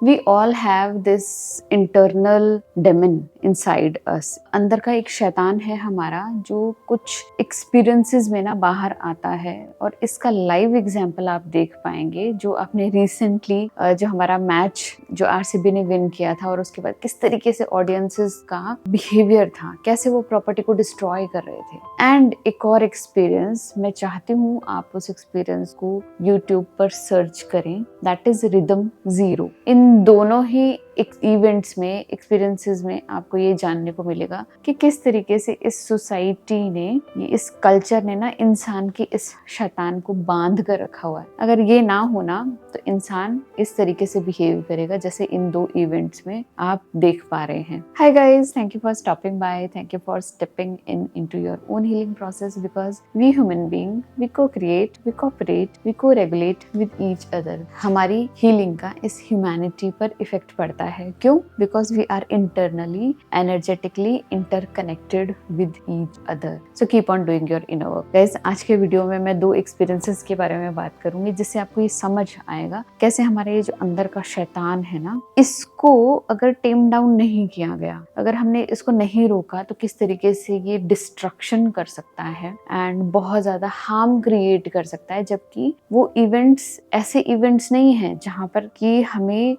We all have this internal demon inside us. अंदर का एक शैतान है हमारा जो कुछ एक्सपीरियंसेस में ना बाहर आता है, और इसका लाइव एग्जांपल आप देख पाएंगे जो आपने रिसेंटली जो हमारा मैच जो आरसीबी ने विन किया था, और उसके बाद किस तरीके से ऑडियंसेस का बिहेवियर था, कैसे वो प्रॉपर्टी को डिस्ट्रॉय कर रहे थे। एंड एक और एक्सपीरियंस मैं चाहती हूँ आप उस एक्सपीरियंस को यूट्यूब पर सर्च करें, दैट इज रिदम जीरो। इन दोनों ही इवेंट्स में, एक्सपीरियंसेस में आपको ये जानने को मिलेगा कि किस तरीके से इस सोसाइटी ने, इस कल्चर ने ना इंसान की इस शैतान को बांध कर रखा हुआ है। अगर ये ना होना तो इंसान इस तरीके से बिहेव करेगा जैसे इन दो इवेंट्स में आप देख पा रहे हैं। Hi guys, thank you for stopping by, thank you for stepping into your own healing process, because we human being, we co-create, we cooperate, we co-regulate with each other. हमारी हीलिंग का इस humanity पर effect पड़ता है। क्यों? Because we are internally energetically interconnected with each other. So keep on doing your inner work. Guys, आज के video में मैं 2 एक्सपीरियंसेस के बारे में बात करूंगी जिससे आपको ये समझ आएगा कैसे हमारे ये जो अंदर का शैतान है ना, इसको अगर टेम डाउन नहीं किया गया, अगर हमने इसको नहीं रोका तो किस तरीके से ये डिस्ट्रक्शन कर सकता है एंड बहुत ज्यादा हार्म क्रिएट कर सकता है। जबकि वो इवेंट्स ऐसे इवेंट्स नहीं है जहां पर कि हमें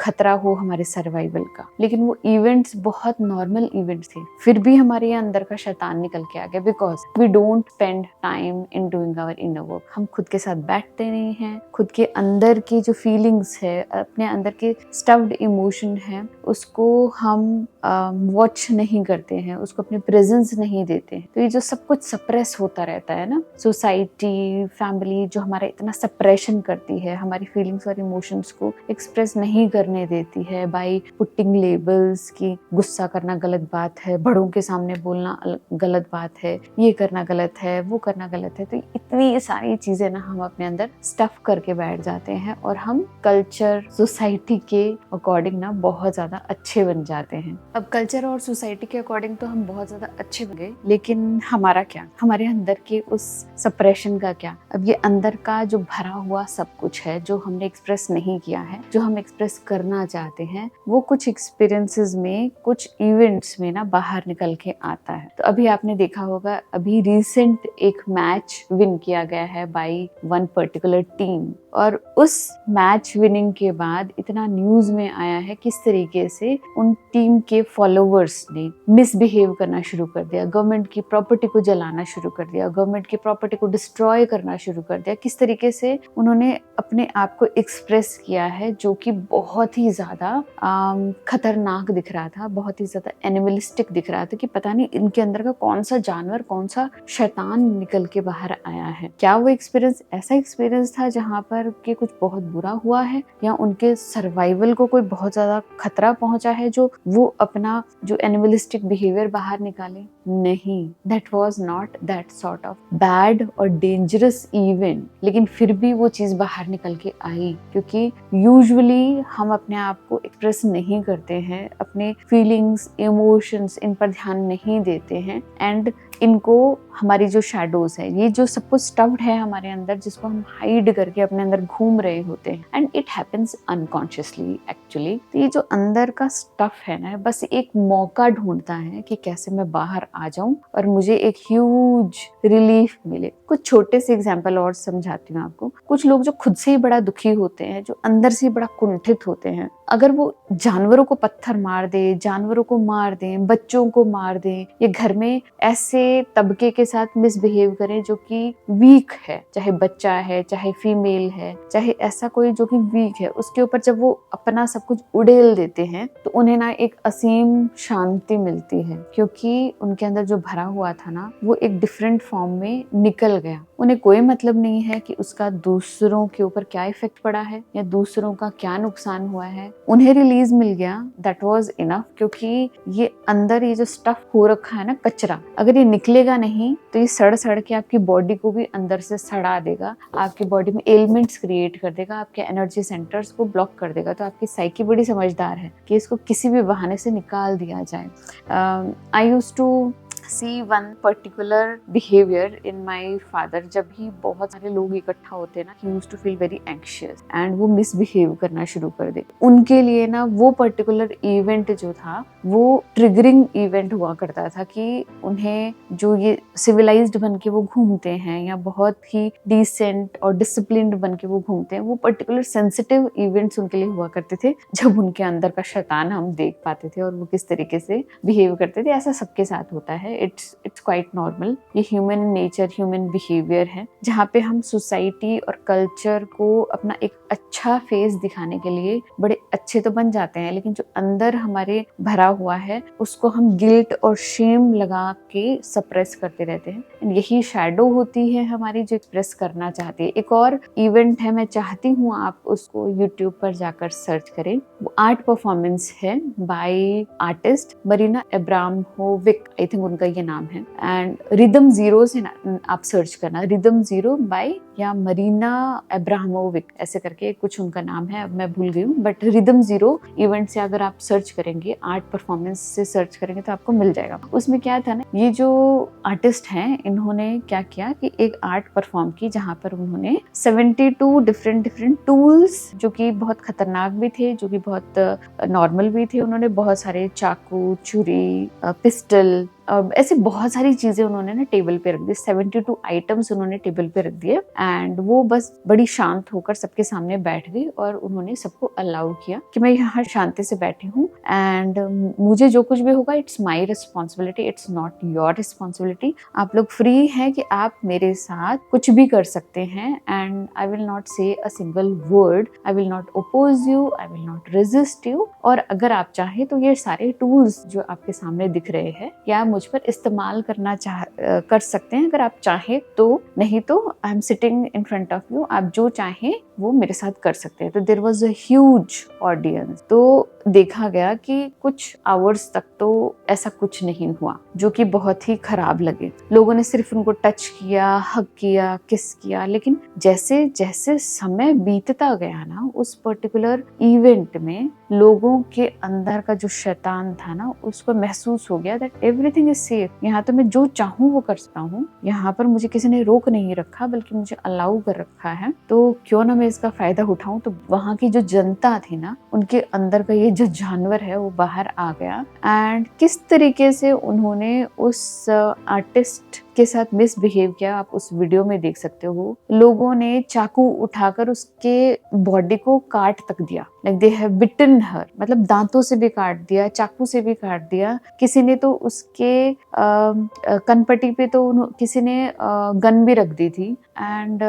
खतरा हो हमारे सर्वाइवल का, लेकिन वो इवेंट्स बहुत नॉर्मल इवेंट्स थे, फिर भी हमारे ये अंदर का शैतान निकल के आ गया। Because we don't spend time in doing our inner work. हम खुद के साथ बैठते नहीं हैं, खुद के अंदर की जो फीलिंग्स है, अपने अंदर के स्टफ्ड इमोशन है, उसको हम वॉच नहीं करते हैं, उसको अपने प्रेजेंस नहीं देते हैं। तो ये जो सब कुछ सप्रेस होता रहता है ना, सोसाइटी, फैमिली जो हमारा इतना सप्रेशन करती है, हमारी फीलिंग्स और इमोशंस को एक्सप्रेस नहीं करने देती है बाय पुटिंग लेबल्स की गुस्सा करना गलत बात है, बड़ों के सामने बोलना गलत बात है, ये करना गलत है, वो करना गलत है। तो इतनी सारी चीजें ना हम अपने अंदर स्टफ करके बैठ जाते हैं और हम कल्चर, सोसाइटी के अकॉर्डिंग ना बहुत ज्यादा अच्छे बन जाते हैं। अब कल्चर और सोसाइटी के अकॉर्डिंग तो हम बहुत ज्यादा अच्छे बन गए, लेकिन हमारा क्या, हमारे अंदर के उस सप्रेशन का क्या? अब ये अंदर का जो भरा हुआ सब कुछ है जो हमने एक्सप्रेस नहीं किया है, जो हम एक्सप्रेस करना चाहते हैं, वो कुछ एक्सपीरियंसेस में, कुछ इवेंट्स में ना बाहर निकल के आता है। तो अभी आपने देखा होगा, अभी रिसेंट एक मैच विन किया गया है बाय वन पर्टिकुलर टीम, और उस मैच विनिंग के बाद इतना न्यूज में आया है किस तरीके से उन टीम के फॉलोवर्स ने मिसबिहेव करना शुरू कर दिया, गवर्नमेंट की प्रॉपर्टी को जलाना शुरू कर दिया, गवर्नमेंट की प्रॉपर्टी को डिस्ट्रॉय करना शुरू कर दिया। किस तरीके से उन्होंने अपने आप को एक्सप्रेस किया है, जो कि बहुत ही ज्यादा खतरनाक दिख रहा था, बहुत ही ज्यादा एनिमलिस्टिक दिख रहा था कि पता नहीं इनके अंदर का कौन सा जानवर, कौन सा शैतान निकल के बाहर आया है। क्या वो एक्सपीरियंस ऐसा एक्सपीरियंस था जहां पर के कुछ बहुत बुरा हुआ है, या उनके सर्वाइवल को कोई बहुत ज्यादा खतरा पहुंचा है जो वो अपना जो एनिमलिस्टिक बिहेवियर बाहर निकाले? नहीं, that was not that sort of bad और डेंजरस इवेंट। लेकिन फिर भी वो चीज बाहर निकल के आई, क्योंकि यूजुअली हम अपने आप को एक्सप्रेस नहीं करते हैं, अपने फीलिंग्स, इमोशंस इन पर ध्यान नहीं देते हैं, एंड इनको, हमारी जो शैडोज है, ये जो सब कुछ स्टफ्ड है हमारे अंदर, जिसको हम हाइड करके अपने अंदर घूम रहे होते हैं, and it happens unconsciously actually. तो ये जो अंदर का स्टफ है ना, बस एक मौका ढूंढता है कि कैसे मैं बाहर आ जाऊं और मुझे एक ह्यूज रिलीफ मिले। कुछ छोटे से एग्जाम्पल और समझाती हूँ आपको। कुछ लोग जो खुद से ही बड़ा दुखी होते हैं, जो अंदर से बड़ा कुंठित होते हैं, अगर वो जानवरों को पत्थर मार दे, जानवरों को मार दे, बच्चों को मार दे, ये घर में ऐसे तबके के साथ मिसबिहेव करें जो कि वीक है, चाहे बच्चा है, चाहे फीमेल है, चाहे ऐसा कोई जो कि वीक है, उसके ऊपर जब वो अपना सब कुछ उड़ेल देते हैं तो उन्हें ना एक असीम शांति मिलती है, क्योंकि उनके अंदर जो भरा हुआ था ना, वो एक डिफरेंट फॉर्म में निकल गया। उन्हें कोई मतलब नहीं है कि उसका दूसरों के ऊपर क्या इफेक्ट पड़ा है या दूसरों का क्या नुकसान हुआ है। उन्हें रिलीज मिल गया, दैट वाज इनफ। क्योंकि ये अंदर ये जो स्टफ हो रखा है ना, कचरा, अगर ये निकलेगा नहीं तो ये सड़ सड़ के आपकी बॉडी को भी अंदर से सड़ा देगा, आपकी बॉडी में एलिमेंट्स क्रिएट कर देगा, आपके एनर्जी सेंटर्स को ब्लॉक कर देगा। तो आपकी साइकी बड़ी समझदार है कि इसको किसी भी बहाने से निकाल दिया जाए। I used to see one particular behaviour in my father. जब भी बहुत सारे लोग इकट्ठा होते हैं ना, he used to feel very anxious and वो मिसबिहेव करना शुरू कर दे। उनके लिए ना वो पर्टिकुलर इवेंट जो था वो ट्रिगरिंग इवेंट हुआ करता था कि उन्हें जो ये सिविलाइज्ड बन के वो घूमते हैं या बहुत ही डिसेंट और डिसिप्लिन्ड बन के वो घूमते हैं, वो पर्टिकुलर सेंसिटिव इवेंट्स उनके लिए हुआ करते थे जब उनके अंदर का शैतान हम देख पाते थे और वो किस तरीके से बिहेव करते थे। ऐसा सबके साथ होता है, इट्स क्वाइट नॉर्मल। ये ह्यूमन नेचर, ह्यूमन बिहेवियर है, जहाँ पे हम सोसाइटी और कल्चर को अपना एक अच्छा फेस दिखाने के लिए बड़े अच्छे तो बन जाते हैं, लेकिन जो अंदर हमारे भरा हुआ है उसको हम गिल्ट और शेम लगा के सप्रेस करते रहते हैं। यही शैडो होती है हमारी, जो एक्सप्रेस करना चाहती है। एक और इवेंट है, मैं चाहती हूँ आप उसको यूट्यूब पर जाकर सर्च करें। वो आर्ट परफॉर्मेंस है by artist Marina Abramovic, I think उनका ये नाम है। एंड रिदम जीरो से आप सर्च करना, रिदम जीरो बाय या मरीना अब्रामोविक ऐसे करके कुछ उनका नाम है, अब मैं भूल गई हूँ, बट रिदम जीरो इवेंट से अगर आप सर्च करेंगे, आर्ट परफॉर्मेंस से सर्च करेंगे तो आपको मिल जाएगा। उसमें क्या था ना, ये जो आर्टिस्ट हैं इन्होंने क्या किया कि एक आर्ट परफॉर्म की जहाँ पर उन्होंने 72 डिफरेंट टूल्स, जो कि बहुत खतरनाक भी थे, जो कि बहुत नॉर्मल भी थे, उन्होंने बहुत सारे चाकू, छुरी, पिस्टल, ऐसे बहुत सारी चीजें उन्होंने ना टेबल पे रख दी। 72 आइटम्स उन्होंने टेबल पे रख दिए एंड वो बस बड़ी शांत होकर सबके सामने बैठ गई और उन्होंने सबको अलाउ किया कि मैं यहाँ शांति से बैठी हूँ एंड मुझे जो कुछ भी होगा it's my responsibility, it's not your responsibility. आप लोग फ्री है कि आप मेरे साथ कुछ भी कर सकते हैं एंड आई विल नॉट से a single word, I will not oppose you, I will not resist you. और अगर आप चाहें तो ये सारे टूल्स जो आपके सामने दिख रहे हैं क्या मुझ पर इस्तेमाल कर सकते हैं अगर आप चाहें तो, नहीं तो I am sitting in front of you, आप जो चाहें वो मेरे साथ कर सकते हैं। तो there was a huge audience. तो देखा गया कि कुछ आवर्स तक तो ऐसा कुछ नहीं हुआ, जो कि बहुत ही खराब लगे। लोगों ने सिर्फ उनको टच किया, हग किया, किस किया, लेकिन जैसे जैसे समय बीतता गया ना, उस पर्टिकुलर इवेंट में लोगों के अंदर का जो शैतान था ना, उसको महसूस हो गया दैट एवरीथिंग इज सेफ। यहाँ तो मैं जो चाहूँ वो कर सकता हूँ, यहाँ पर मुझे किसी ने रोक नहीं रखा बल्कि मुझे अलाउ कर रखा है, तो क्यों ना मैं इसका फायदा उठाऊं। तो वहाँ की जो जनता थी ना, उनके अंदर का ये जो जानवर है वो बाहर आ गया एंड किस तरीके से उन्होंने उस आर्टिस्ट के साथ मिसबिहेव किया आप उस वीडियो में देख सकते हो। लोगों ने चाकू उठाकर उसके बॉडी को काट तक दिया, लाइक दे हैव बिटन हर, मतलब दांतों से भी काट दिया, चाकू से भी काट दिया। किसी ने तो उसके कनपट्टी पे तो किसी ने गन भी रख दी थी एंड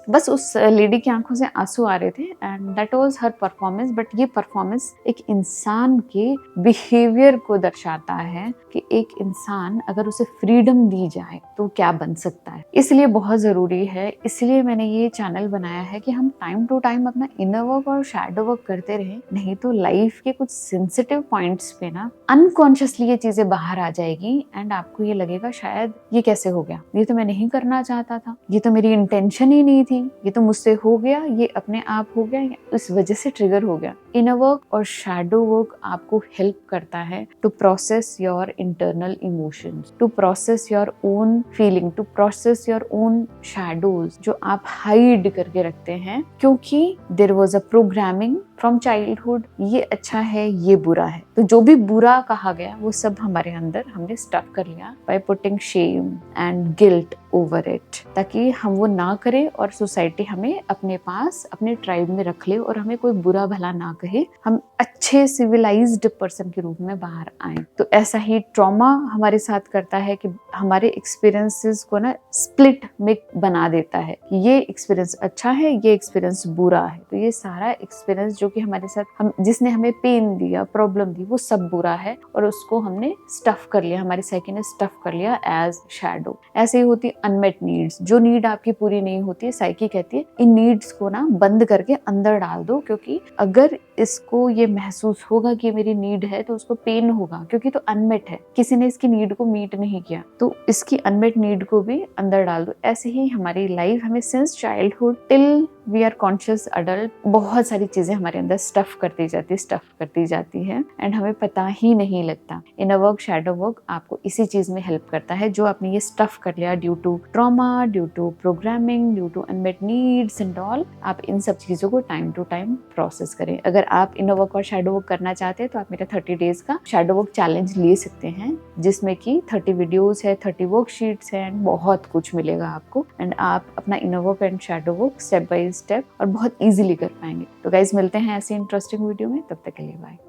बस उस लेडी की आंखों से आंसू आ रहे थे and that was her performance. But ये परफॉर्मेंस एक इंसान के बिहेवियर को दर्शाता है कि एक इंसान अगर उसे फ्रीडम दी जाए तो क्या बन सकता है। इसलिए बहुत जरूरी है, इसलिए मैंने ये चैनल बनाया है कि हम टाइम टू टाइम अपना इनर वर्क और शैडो वर्क करते रहें, नहीं तो लाइफ के कुछ सेंसिटिव पॉइंट्स पे ना अनकॉन्शियसली ये चीजें बाहर आ जाएगी एंड आपको ये लगेगा शायद ये कैसे हो गया, ये तो मैं नहीं करना चाहता था, ये तो मेरी इंटेंशन ही नहीं थी, ये तो मुझसे हो गया, ये अपने आप हो गया, इस वजह से ट्रिगर हो गया। इनर वर्क और शैडो वर्क आपको हेल्प करता है to process your internal emotions, to process your own feeling, to process your own shadows जो आप हाइड करके रखते हैं, क्योंकि there was a programming from childhood, ये अच्छा है, ये बुरा है। तो जो भी बुरा कहा गया वो सब हमारे अंदर हमने स्टफ कर लिया by putting shame and guilt over it, ताकि हम वो ना करें और सोसाइटी हमें अपने पास, अपने ट्राइब में रख ले और हमें कोई बुरा भला ना कहे, हम अच्छे सिविलाइज्ड पर्सन के रूप में बाहर आए। तो ऐसा ही ट्रॉमा हमारे साथ करता है कि हमारे एक्सपीरियंसेस को ना स्प्लिट में बना देता है, ये एक्सपीरियंस अच्छा है, ये एक्सपीरियंस बुरा है। तो ये सारा एक्सपीरियंस जो कि हमारे साथ जिसने हमें पेन दिया, प्रॉब्लम दी, वो सब बुरा है और उसको हमने स्टफ कर लिया, हमारी साइकी ने स्टफ कर लिया एज शैडो। ऐसे ही होती अनमेट नीड्स, जो नीड आपकी पूरी नहीं होती, साइकी कहती है इन नीड्स को ना बंद करके अंदर डाल दो, क्योंकि अगर इसको ये महसूस होगा कि मेरी नीड है तो उसको पेन होगा, क्योंकि तो अनमेट है, किसी ने इसकी नीड को मीट नहीं किया, तो इसकी अनमेट नीड को भी अंदर डाल दो। ऐसे ही हमारी लाइफ हमें since childhood till we are conscious adult, बहुत सारी चीजें हमारे अंदर स्टफ करती जाती है एंड हमें पता ही नहीं लगता। इनर वर्क, शैडो वर्क आपको इसी चीज में हेल्प करता है। जो आपने ये स्टफ कर लिया due to trauma, due to programming, due to unmet needs and all, आप इन सब चीजों को टाइम टू टाइम प्रोसेस करें। अगर आप इनर वर्क और शैडो वर्क करना चाहते हैं तो आप मेरा 30 डेज का शैडो वर्क चैलेंज ले सकते हैं, जिसमें कि 30 वीडियोस है, 30 वर्कशीट्स है एंड बहुत कुछ मिलेगा आपको। एंड आप अपना inner work and shadow work step by step और बहुत इजीली कर पाएंगे। तो गाइज मिलते हैं ऐसी इंटरेस्टिंग वीडियो में, तब तक के लिए बाय।